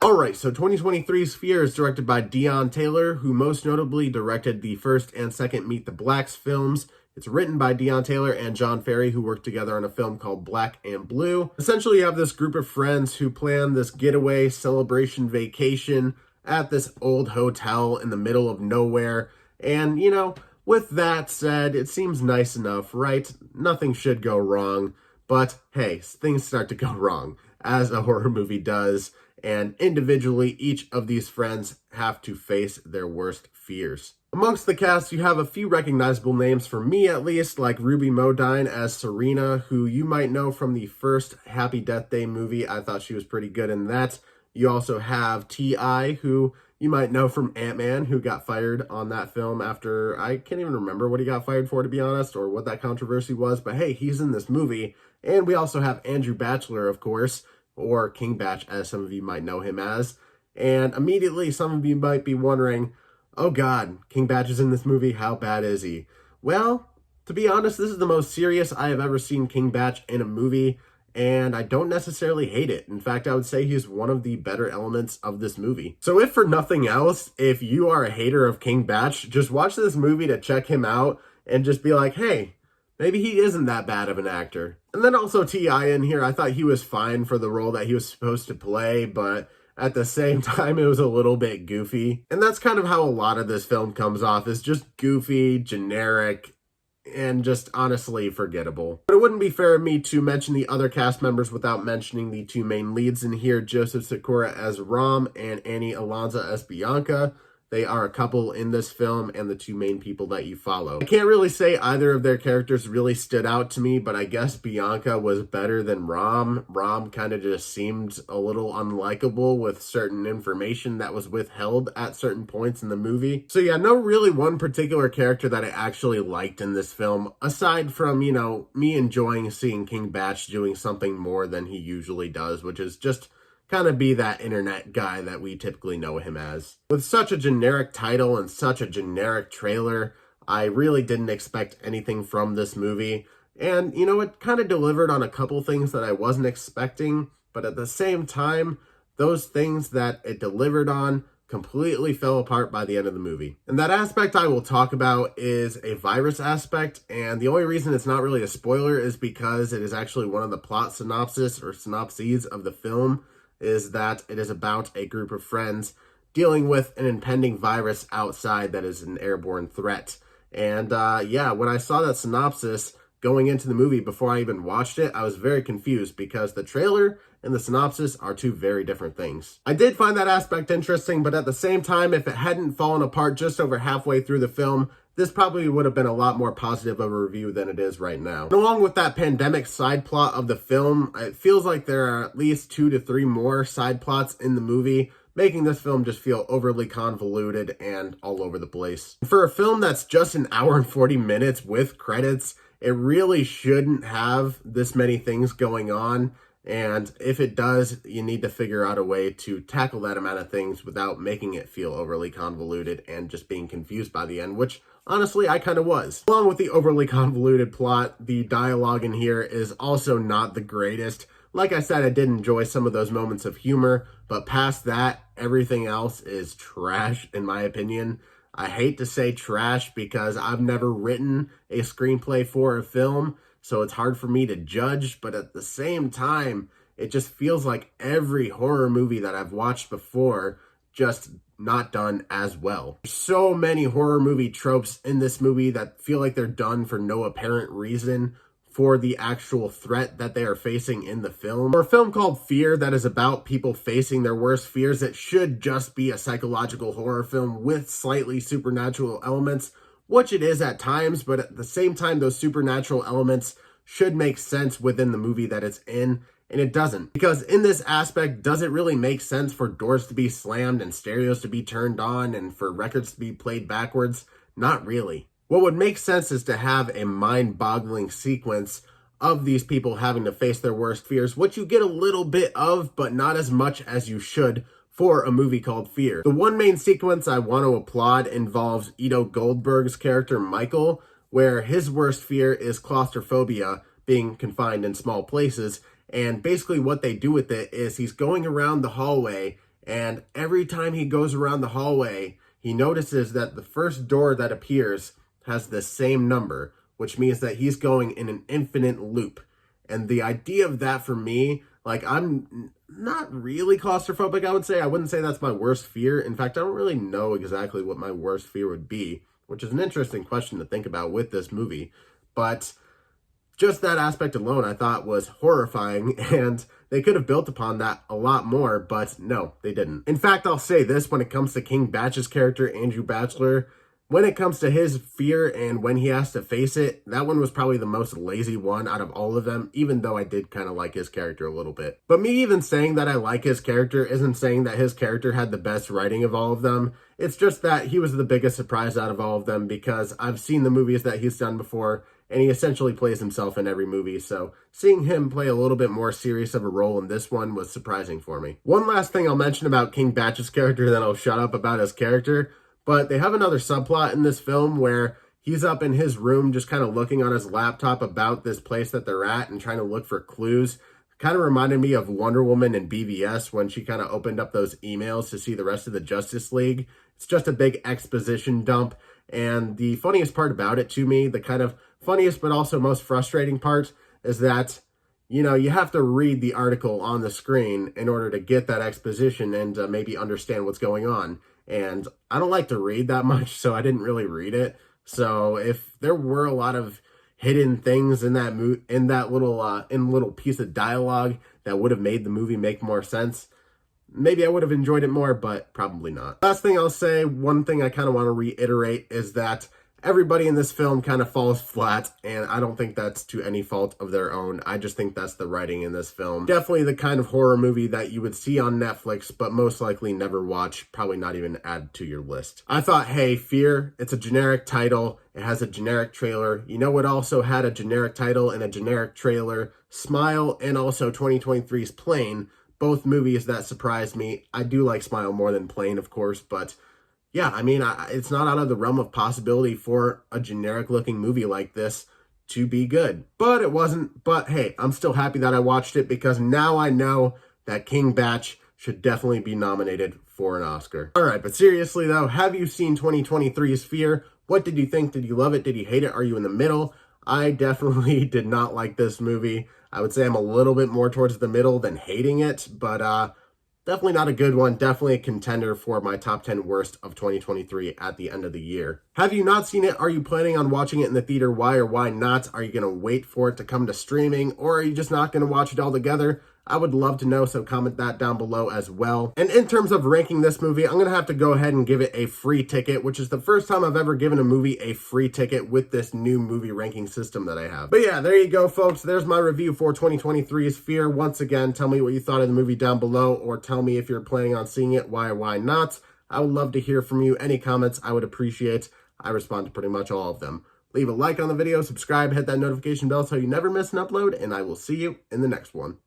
Alright, so 2023's Fear is directed by Deon Taylor, who most notably directed the first and second Meet the Blacks films. It's written by Deon Taylor and John Ferry, who worked together on a film called Black and Blue. Essentially, you have this group of friends who plan this getaway celebration vacation at this old hotel in the middle of nowhere. And, you know, with that said, it seems nice enough, right? Nothing should go wrong. But hey, things start to go wrong, as a horror movie does. And individually, each of these friends have to face their worst fears. Amongst the cast, you have a few recognizable names, for me at least, like Ruby Modine as Serena, who you might know from the first Happy Death Day movie. I thought she was pretty good in that. You also have T.I., who you might know from Ant-Man, who got fired on that film after, I can't even remember what he got fired for, to be honest, or what that controversy was, but hey, he's in this movie. And we also have Andrew Bachelor, of course, or King Batch, as some of you might know him as. And immediately, some of you might be wondering, oh god, King Batch is in this movie, how bad is he? Well, to be honest, this is the most serious I have ever seen King Batch in a movie, and I don't necessarily hate it. In fact, I would say he's one of the better elements of this movie. So if for nothing else, if you are a hater of King Batch, just watch this movie to check him out, and just be like, hey, maybe he isn't that bad of an actor. And then also T.I. in here, I thought he was fine for the role that he was supposed to play, but at the same time, it was a little bit goofy. And that's kind of how a lot of this film comes off, is just goofy, generic, and just honestly forgettable. But it wouldn't be fair of me to mention the other cast members without mentioning the two main leads in here, Joseph Sikora as Ram and Annie Alonso as Bianca. They are a couple in this film and the two main people that you follow. I can't really say either of their characters really stood out to me, but I guess Bianca was better than Ram. Ram kind of just seemed a little unlikable with certain information that was withheld at certain points in the movie. So yeah, no really one particular character that I actually liked in this film, aside from, you know, me enjoying seeing King Batch doing something more than he usually does, which is just kind of be that internet guy that we typically know him as. With such a generic title and such a generic trailer, I really didn't expect anything from this movie. And, you know, it kind of delivered on a couple things that I wasn't expecting, but at the same time, those things that it delivered on completely fell apart by the end of the movie. And that aspect I will talk about is a virus aspect, and the only reason it's not really a spoiler is because it is actually one of the plot synopses of the film, is that it is about a group of friends dealing with an impending virus outside that is an airborne threat. And yeah, when I saw that synopsis going into the movie before I even watched it, I was very confused because the trailer and the synopsis are two very different things. I did find that aspect interesting, but at the same time, if it hadn't fallen apart just over halfway through the film, this probably would have been a lot more positive of a review than it is right now. And along with that pandemic side plot of the film, it feels like there are at least 2 to 3 more side plots in the movie, making this film just feel overly convoluted and all over the place. For a film that's just an hour and 40 minutes with credits, it really shouldn't have this many things going on. And if it does, you need to figure out a way to tackle that amount of things without making it feel overly convoluted and just being confused by the end, which honestly I kind of was. Along with the overly convoluted plot, the dialogue in here is also not the greatest. Like I said, I did enjoy some of those moments of humor, but past that, everything else is trash in my opinion. I hate to say trash because I've never written a screenplay for a film, so it's hard for me to judge, but at the same time, it just feels like every horror movie that I've watched before, just not done as well. There's so many horror movie tropes in this movie that feel like they're done for no apparent reason for the actual threat that they are facing in the film. For a film called Fear that is about people facing their worst fears, it should just be a psychological horror film with slightly supernatural elements, which it is at times, but at the same time, those supernatural elements should make sense within the movie that it's in, and it doesn't. Because in this aspect, does it really make sense for doors to be slammed and stereos to be turned on and for records to be played backwards? Not really. What would make sense is to have a mind-boggling sequence of these people having to face their worst fears, which you get a little bit of, but not as much as you should for a movie called Fear. The one main sequence I want to applaud involves Ido Goldberg's character Michael, where his worst fear is claustrophobia, being confined in small places, and basically what they do with it is he's going around the hallway And every time he goes around the hallway, he notices that the first door that appears has the same number, which means that he's going in an infinite loop. And the idea of that for me, like, I'm not really claustrophobic, I would say. I wouldn't say that's my worst fear. In fact, I don't really know exactly what my worst fear would be, which is an interesting question to think about with this movie. But just that aspect alone I thought was horrifying, and they could have built upon that a lot more, but no, they didn't. In fact, I'll say this when it comes to King Batch's character, Andrew Batchelor. When it comes to his fear and when he has to face it, that one was probably the most lazy one out of all of them, even though I did kind of like his character a little bit. But me even saying that I like his character isn't saying that his character had the best writing of all of them. It's just that he was the biggest surprise out of all of them because I've seen the movies that he's done before, and he essentially plays himself in every movie, so seeing him play a little bit more serious of a role in this one was surprising for me. One last thing I'll mention about King Batch's character, then I'll shut up about his character. But they have another subplot in this film where he's up in his room just kind of looking on his laptop about this place that they're at and trying to look for clues. Kind of reminded me of Wonder Woman in BVS when she kind of opened up those emails to see the rest of the Justice League. It's just a big exposition dump. And the funniest part about it to me, the kind of funniest but also most frustrating part, is that, you know, you have to read the article on the screen in order to get that exposition and maybe understand what's going on. And I don't like to read that much, so I didn't really read it. So if there were a lot of hidden things in that little piece of dialogue that would have made the movie make more sense, maybe I would have enjoyed it more, but probably not. Last thing I'll say, one thing I kind of want to reiterate is that everybody in this film kind of falls flat, and I don't think that's to any fault of their own. I just think that's the writing in this film. Definitely the kind of horror movie that you would see on Netflix, but most likely never watch, probably not even add to your list. I thought, hey, Fear, it's a generic title. It has a generic trailer. You know what also had a generic title and a generic trailer? Smile and also 2023's Plane, both movies that surprised me. I do like Smile more than Plane, of course, but yeah, I mean, it's not out of the realm of possibility for a generic-looking movie like this to be good. But it wasn't. But hey, I'm still happy that I watched it because now I know that King Batch should definitely be nominated for an Oscar. All right, but seriously though, have you seen 2023's Fear? What did you think? Did you love it? Did you hate it? Are you in the middle? I definitely did not like this movie. I would say I'm a little bit more towards the middle than hating it, but definitely not a good one. Definitely a contender for my top 10 worst of 2023 at the end of the year. Have you not seen it? Are you planning on watching it in the theater? Why or why not? Are you going to wait for it to come to streaming? Or are you just not going to watch it all together? I would love to know, so comment that down below as well. And in terms of ranking this movie, I'm going to have to go ahead and give it a free ticket, which is the first time I've ever given a movie a free ticket with this new movie ranking system that I have. But yeah, there you go, folks. There's my review for 2023's Fear. Once again, tell me what you thought of the movie down below, or tell me if you're planning on seeing it, why or why not. I would love to hear from you. Any comments I would appreciate. I respond to pretty much all of them. Leave a like on the video, subscribe, hit that notification bell so you never miss an upload, and I will see you in the next one.